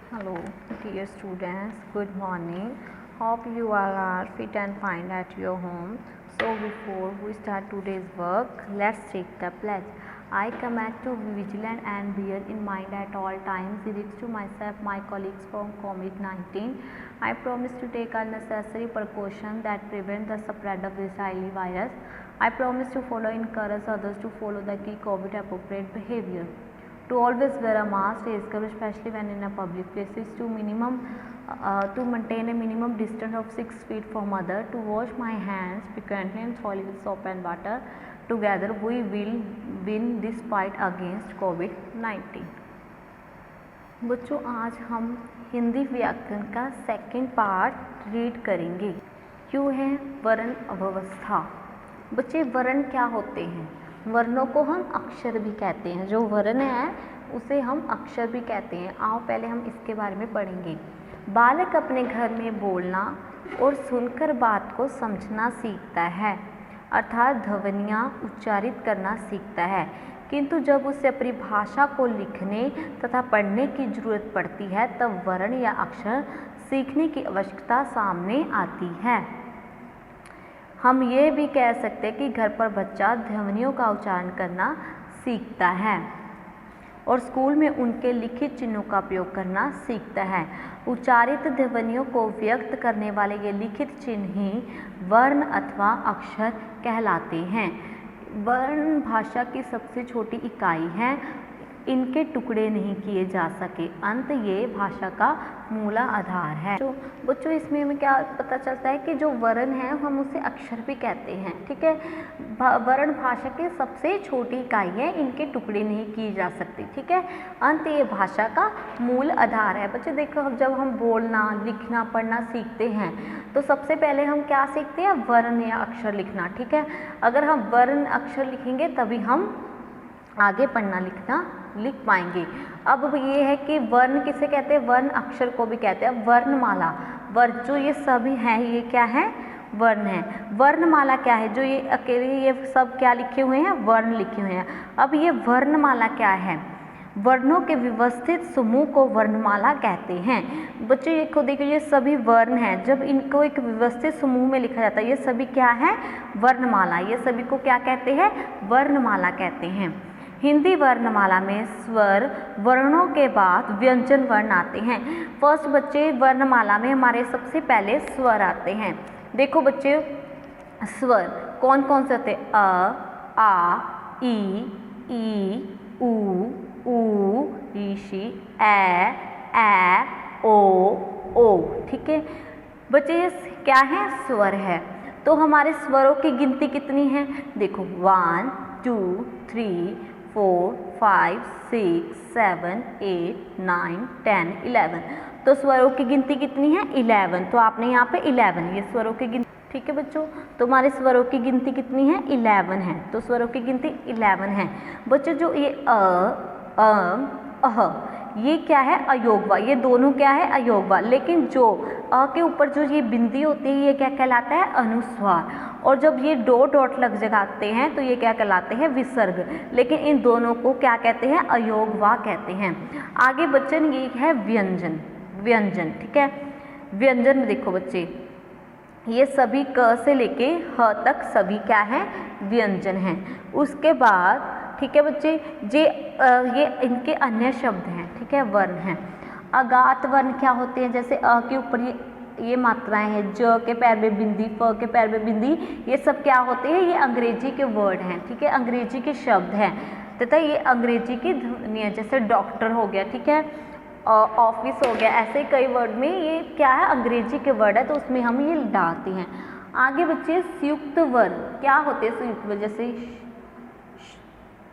Hello, dear students. Good morning. Hope you all are fit and fine at your home. So before we start today's work, let's take the pledge. I commit to be vigilant and bear in mind at all times the risks to myself, my colleagues from COVID-19. I promise to take all necessary precautions that prevent the spread of this highly virus. I promise to follow and encourage others to follow the key COVID appropriate behavior. To always wear a mask, face cover, especially when in a public places, to maintain a minimum distance of 6 feet from others, to wash my hands frequently and thoroughly with soap and water. Together we will win this fight against COVID-19. बच्चों, आज हम हिंदी व्याकरण का second part read करेंगे। क्यों है वर्ण अव्यवस्था। बच्चे, वर्ण क्या होते हैं? वर्णों को हम अक्षर भी कहते हैं। जो वर्ण है उसे हम अक्षर भी कहते हैं। आओ पहले हम इसके बारे में पढ़ेंगे। बालक अपने घर में बोलना और सुनकर बात को समझना सीखता है, अर्थात ध्वनियाँ उच्चारित करना सीखता है, किंतु जब उसे अपनी भाषा को लिखने तथा पढ़ने की जरूरत पड़ती है तब वर्ण या अक्षर सीखने की आवश्यकता सामने आती है। हम ये भी कह सकते हैं कि घर पर बच्चा ध्वनियों का उच्चारण करना सीखता है और स्कूल में उनके लिखित चिन्हों का प्रयोग करना सीखता है। उच्चारित ध्वनियों को व्यक्त करने वाले ये लिखित चिन्ह ही वर्ण अथवा अक्षर कहलाते हैं। वर्ण भाषा की सबसे छोटी इकाई है। इनके टुकड़े नहीं किए जा सके, अंत ये भाषा का मूल आधार है। तो बच्चों, इसमें हमें क्या पता चलता है कि जो वर्ण है हम उसे अक्षर भी कहते हैं। ठीक है, वर्ण भाषा की सबसे छोटी इकाई है, इनके टुकड़े नहीं किए जा सकते। ठीक है, अंत ये भाषा का मूल आधार है। बच्चे देखो, जब हम बोलना, लिखना, पढ़ना सीखते हैं तो सबसे पहले हम क्या सीखते हैं? वर्ण या अक्षर लिखना। ठीक है, अगर हम वर्ण अक्षर लिखेंगे तभी हम आगे पढ़ना लिखना लिख पाएंगे। अब ये है कि वर्ण किसे कहते हैं? वर्ण अक्षर को भी कहते हैं। वर्णमाला, वर्ण जो ये सभी हैं ये क्या है? वर्ण है। वर्णमाला क्या है? जो ये अकेले ये सब क्या लिखे हुए हैं? वर्ण लिखे हुए हैं। अब ये वर्णमाला क्या है? वर्णों के व्यवस्थित समूह को वर्णमाला कहते हैं। बच्चों ये खुद देखिए, ये सभी वर्ण हैं। जब इनको एक व्यवस्थित समूह में लिखा जाता है ये सभी क्या है? वर्णमाला। ये सभी को क्या कहते हैं? वर्णमाला कहते हैं। हिंदी वर्णमाला में स्वर वर्णों के बाद व्यंजन वर्ण आते हैं। फर्स्ट बच्चे, वर्णमाला में हमारे सबसे पहले स्वर आते हैं। देखो बच्चे, स्वर कौन कौन से होते हैं? अ, आ, ई, उ, ऊ, ऋषि, ए, ओ। ठीक है बच्चे, ये क्या है? स्वर है। तो हमारे स्वरों की गिनती कितनी है? देखो 1 2 3 4 5 6 7 8 9 10 11। तो स्वरों की गिनती कितनी है? 11। तो आपने यहाँ पे 11 ये स्वरों की गिनती। ठीक है बच्चों, तो हमारे स्वरों की गिनती कितनी है? 11 है। तो स्वरों की गिनती 11 है। बच्चों, जो ये अह ये क्या है? अयोगवा। ये दोनों क्या है? अयोगवा। लेकिन जो अ के ऊपर जो ये बिंदी होती है ये क्या कहलाता है? अनुस्वार। और जब ये डॉट लग जाते हैं तो ये क्या कहलाते हैं? विसर्ग। लेकिन इन दोनों को क्या कहते हैं? अयोगवा कहते हैं। आगे बच्चन ये है व्यंजन। व्यंजन, ठीक है। व्यंजन देखो बच्चे, ये सभी क से लेके ह तक सभी क्या है? व्यंजन हैं। उसके बाद ठीक है बच्चे, ये इनके अन्य शब्द हैं। ठीक है, वर्ण हैं। अगात वर्ण क्या होते हैं? जैसे अ के ऊपर ये मात्राएं हैं, ज के पैर में बिंदी, फ के पैर में बिंदी, ये सब क्या होते हैं? ये अंग्रेजी के वर्ड हैं। ठीक है, अंग्रेजी के शब्द हैं तथा ये अंग्रेजी की ध्वनि है। जैसे डॉक्टर हो गया, ठीक है, ऑफिस हो गया, ऐसे कई वर्ड में ये क्या है? अंग्रेजी के वर्ड है, तो उसमें हम ये डालते हैं। आगे बच्चे, संयुक्त वर्ण क्या होते हैं? संयुक्त वर्ण जैसे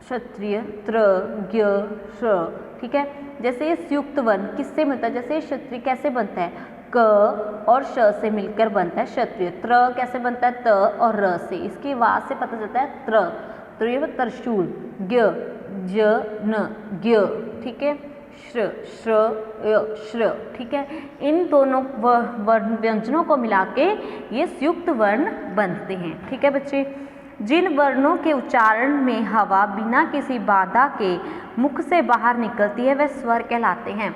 क्षत्रिय, त्र, ज्ञ, श। ठीक है, जैसे ये संयुक्त वर्ण किससे मिलता है? जैसे क्षत्रिय कैसे बनता है? क और श से मिलकर बनता है क्षत्रिय। त्र कैसे बनता है? त और र से। इसकी आवाज से पता चलता है त्र। तो ये त्रिशूल। ज्ञ, ज, न, ज्ञ। ठीक है, श्र, श्र। ठीक है, इन दोनों वर्ण व्यंजनों को मिला के ये संयुक्त वर्ण बनते हैं। ठीक है बच्चे, जिन वर्णों के उच्चारण में हवा बिना किसी बाधा के मुख से बाहर निकलती है वह स्वर कहलाते हैं।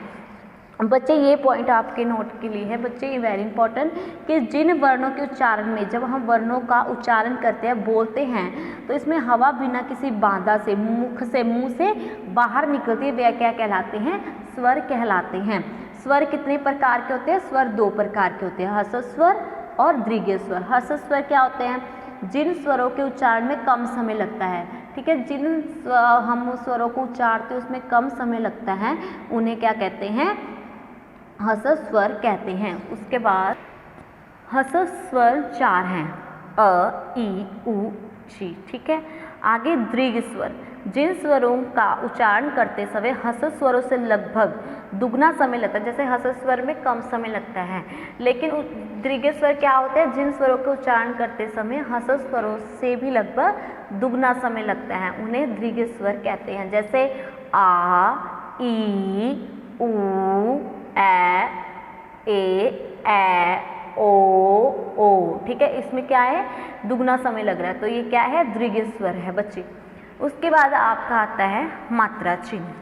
बच्चे ये पॉइंट आपके नोट के लिए है बच्चे, ये वेरी इंपॉर्टेंट, कि जिन वर्णों के उच्चारण में जब हम वर्णों का उच्चारण करते हैं, बोलते हैं, तो इसमें हवा बिना किसी बाधा से मुंह से बाहर निकलती है, वे क्या कहलाते हैं? स्वर कहलाते हैं। स्वर कितने प्रकार के होते हैं? स्वर 2 प्रकार के होते हैं, हर्षस्वर स्वर और दीर्घ स्वर। हर्षस्वर स्वर क्या होते हैं? जिन स्वरों के उच्चारण में कम समय लगता है, ठीक है, जिन हम स्वरों को उच्चारते हैं उसमें कम समय लगता है, उन्हें क्या कहते हैं? हर्षस्वर स्वर कहते हैं। उसके बाद हर्षस्वर स्वर 4 हैं, अ, ई, उ, ची, ठीक है। आगे दीर्घ स्वर, जिन स्वरों का उच्चारण करते समय हर्षस्वर स्वरों से लगभग दुगना समय लगता है, जैसे हर्षस्वर स्वर में कम समय लगता है, लेकिन दीर्घ स्वर क्या होते हैं? जिन स्वरों के उच्चारण करते समय हर्षस्वर स्वरों से भी लगभग दुगना समय लगता है, उन्हें दीर्घ स्वर कहते हैं। जैसे आ, ई, उ, ए, ओ, ठीक है, इसमें क्या है? दुगना समय लग रहा है, तो ये क्या है? दीर्घ स्वर है बच्चे। उसके बाद आपका आता है मात्रा चिन्ह।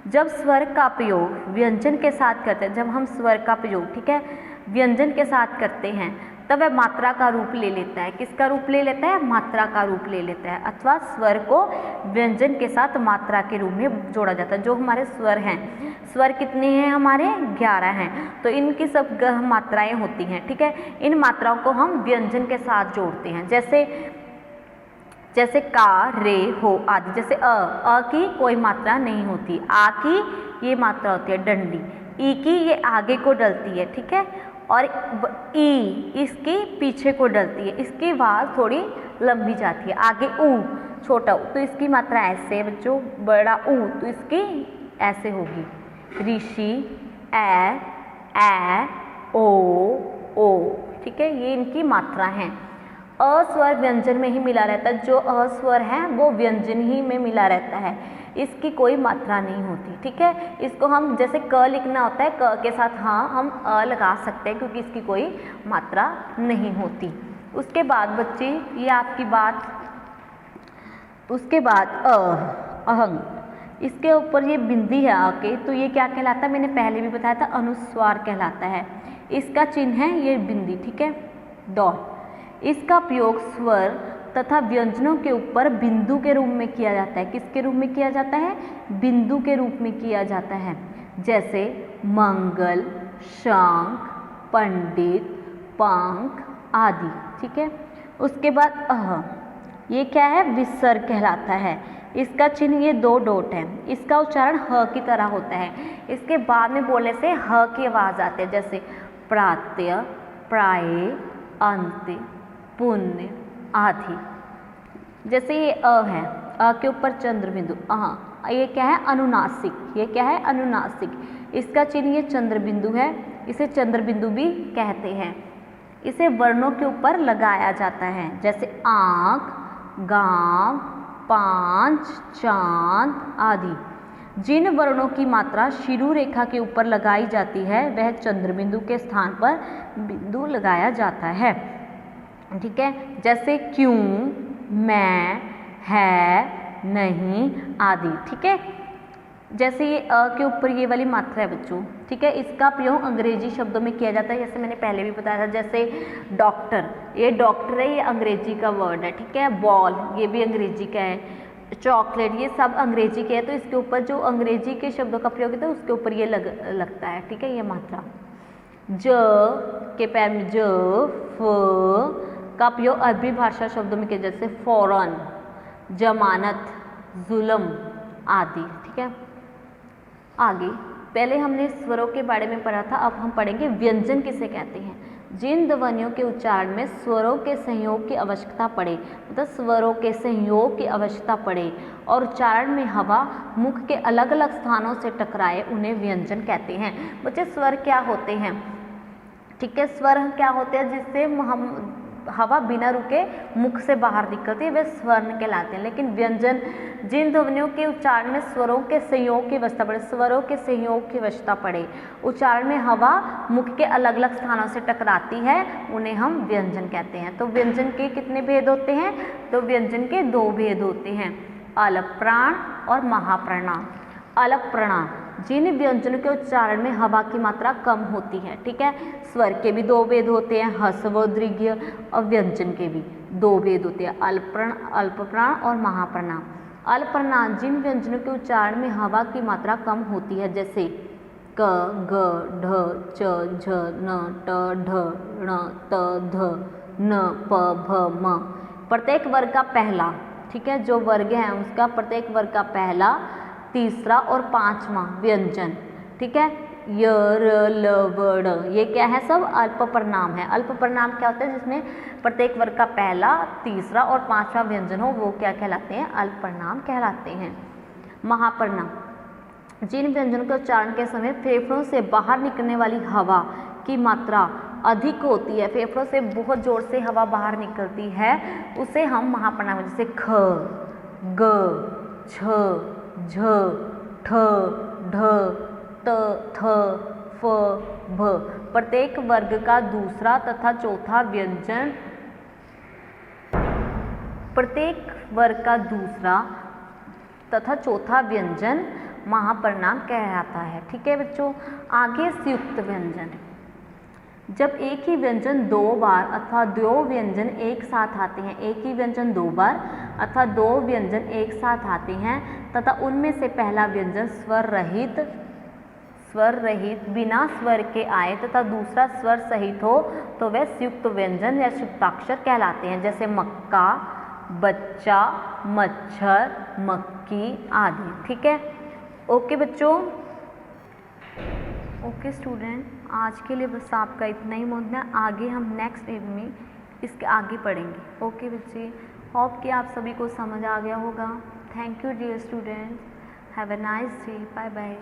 जब स्वर का प्रयोग व्यंजन के साथ करते हैं, जब हम स्वर का प्रयोग, ठीक है, व्यंजन के साथ करते हैं, तब वह मात्रा का रूप ले लेता है। किसका रूप ले लेता है? मात्रा का रूप ले लेता है, अथवा स्वर को व्यंजन के साथ मात्रा के रूप में जोड़ा जाता है। जो हमारे स्वर हैं, स्वर कितने हैं हमारे? 11 हैं, तो इनकी सब मात्राएं होती हैं, ठीक है। इन मात्राओं को हम व्यंजन के साथ जोड़ते हैं, जैसे का, रे, हो आदि। जैसे अ की कोई मात्रा नहीं होती, आ की ये मात्रा होती है डंडी, ई की ये आगे को डलती है, ठीक है, और ई इसके पीछे को डलती है, इसकी आवाज़ थोड़ी लंबी जाती है। आगे ऊ, छोटा ऊ, तो इसकी मात्रा ऐसे है बच्चों, बड़ा ऊ तो इसकी ऐसे होगी। ऋषि, ए, ओ, ठीक है, ये इनकी मात्रा हैं। अस्वर व्यंजन में ही मिला रहता है, जो अस्वर है वो व्यंजन ही में मिला रहता है, इसकी कोई मात्रा नहीं होती, ठीक है। इसको हम जैसे क लिखना होता है, क के साथ हाँ हम अ लगा सकते हैं, क्योंकि इसकी कोई मात्रा नहीं होती। उसके बाद बच्चे ये आपकी बात, उसके बाद अहंग, इसके ऊपर ये बिंदी है आके, तो ये क्या कहलाता है? मैंने पहले भी बताया था, अनुस्वार कहलाता है। इसका चिन्ह है ये बिंदी, ठीक है, डॉट। इसका प्रयोग स्वर तथा व्यंजनों के ऊपर बिंदु के रूप में किया जाता है। किसके रूप में किया जाता है? बिंदु के रूप में किया जाता है। जैसे मंगल, शंख, पंडित, पंख आदि, ठीक है। उसके बाद ये क्या है? विसर्ग कहलाता है। इसका चिन्ह ये 2 डॉट है। इसका उच्चारण ह की तरह होता है। इसके बाद में बोलने से ह की आवाज़ आती है, जैसे प्रातः, प्राय, अंत्य, पुण्य आदि। जैसे ये अ है, अ के ऊपर चंद्र बिंदु, ये क्या है? अनुनासिक। ये क्या है? अनुनासिक। इसका चिन्ह ये चंद्र बिंदु है, इसे चंद्र बिंदु भी कहते हैं। इसे वर्णों के ऊपर लगाया जाता है, जैसे आँख, गांव, पांच, चांद आदि। जिन वर्णों की मात्रा शिरु रेखा के ऊपर लगाई जाती है, वह चंद्र बिंदु के स्थान पर बिंदु लगाया जाता है, ठीक है। जैसे क्यों, मैं, है, नहीं आदि, ठीक है। जैसे ये अ के ऊपर ये वाली मात्रा है बच्चों, ठीक है, इसका प्रयोग अंग्रेजी शब्दों में किया जाता है, जैसे मैंने पहले भी बताया था। जैसे डॉक्टर, ये डॉक्टर है, ये अंग्रेजी का वर्ड है, ठीक है। बॉल, ये भी अंग्रेजी का है। चॉकलेट, ये सब अंग्रेजी के है, तो इसके ऊपर जो अंग्रेजी के शब्दों का प्रयोग होता है उसके ऊपर ये लगता है, ठीक है, ये मात्रा। ज के पैर में ज, फ का प्रयोग अरबी भाषा शब्दों में किया, जैसे फौरन, जमानत, जुल्म आदि, ठीक है। आगे पहले हमने स्वरों के बारे में पढ़ा था, अब हम पढ़ेंगे व्यंजन किसे कहते हैं। जिन ध्वनियों के उच्चारण में स्वरों के संयोग की आवश्यकता पड़े, मतलब स्वरों के संयोग की आवश्यकता पड़े और उच्चारण में हवा मुख के अलग अलग स्थानों से टकराए, उन्हें व्यंजन कहते हैं। बच्चे स्वर क्या होते हैं, ठीक है, स्वर क्या होते हैं जिससे हम हवा बिना रुके मुख से बाहर निकलती है, वे स्वर्ण कहलाते हैं। लेकिन व्यंजन जिन ध्वनियों के उच्चारण में स्वरों के संयोग की अवस्था पड़े, स्वरों के संयोग की अवस्था पड़े, उच्चारण में हवा मुख के अलग अलग स्थानों से टकराती है, उन्हें हम व्यंजन कहते हैं। तो व्यंजन के कितने भेद होते हैं? तो व्यंजन के 2 भेद होते हैं, अलप प्राण और महाप्राण। अलप प्राण जिन व्यंजनों के उच्चारण में हवा की मात्रा कम होती है। ठीक है, स्वर के भी दो भेद होते हैं, ह्रस्व और दीर्घ, और व्यंजन के भी दो भेद होते हैं, अल्पप्राण और महाप्राण। अल्पप्राण जिन व्यंजनों के उच्चारण में हवा की मात्रा कम होती है, जैसे क, ग, ढ, च, झ, न, ट, ढ, ण, त, ध, न, प, भ, म। प्रत्येक वर्ग का पहला, ठीक है, जो वर्ग है उसका प्रत्येक वर्ग का पहला, तीसरा और पांचवा व्यंजन, ठीक है, य, र, ल, व, ड़, ये क्या है, सब अल्प प्रनाम है। अल्प प्रनाम क्या होता है, जिसमें प्रत्येक वर्ग का पहला, तीसरा और पांचवा व्यंजन हो, वो क्या कहलाते हैं, अल्प प्रनाम कहलाते हैं। महाप्रनाम जिन व्यंजनों के उच्चारण के समय फेफड़ों से बाहर निकलने वाली हवा की मात्रा अधिक होती है, फेफड़ों से बहुत जोर से हवा बाहर निकलती है, उसे हम महाप्रनाम, जैसे ख, ग, छ, झ, ठ, ढ, त, थ, फ, भ। प्रत्येक वर्ग का दूसरा तथा चौथा व्यंजन, प्रत्येक वर्ग का दूसरा तथा चौथा व्यंजन महाप्रनाम कहलाता है। ठीक है बच्चों, आगे संयुक्त व्यंजन। जब एक ही व्यंजन दो बार अथवा दो व्यंजन एक साथ आते हैं, एक ही व्यंजन दो बार अथवा दो व्यंजन एक साथ आते हैं तथा उनमें से पहला व्यंजन स्वर रहित बिना स्वर के आए तथा दूसरा स्वर सहित हो, तो वह संयुक्त व्यंजन या संयुक्ताक्षर कहलाते हैं, जैसे मक्का, बच्चा, मच्छर, मक्की आदि। ठीक है, ओके बच्चों, ओके स्टूडेंट, आज के लिए बस आपका इतना ही मौजूद है। आगे हम नेक्स्ट वीक में इसके आगे पढ़ेंगे। ओके बच्चे, होप कि आप सभी को समझ आ गया होगा। Thank you dear students, have a nice day, bye bye.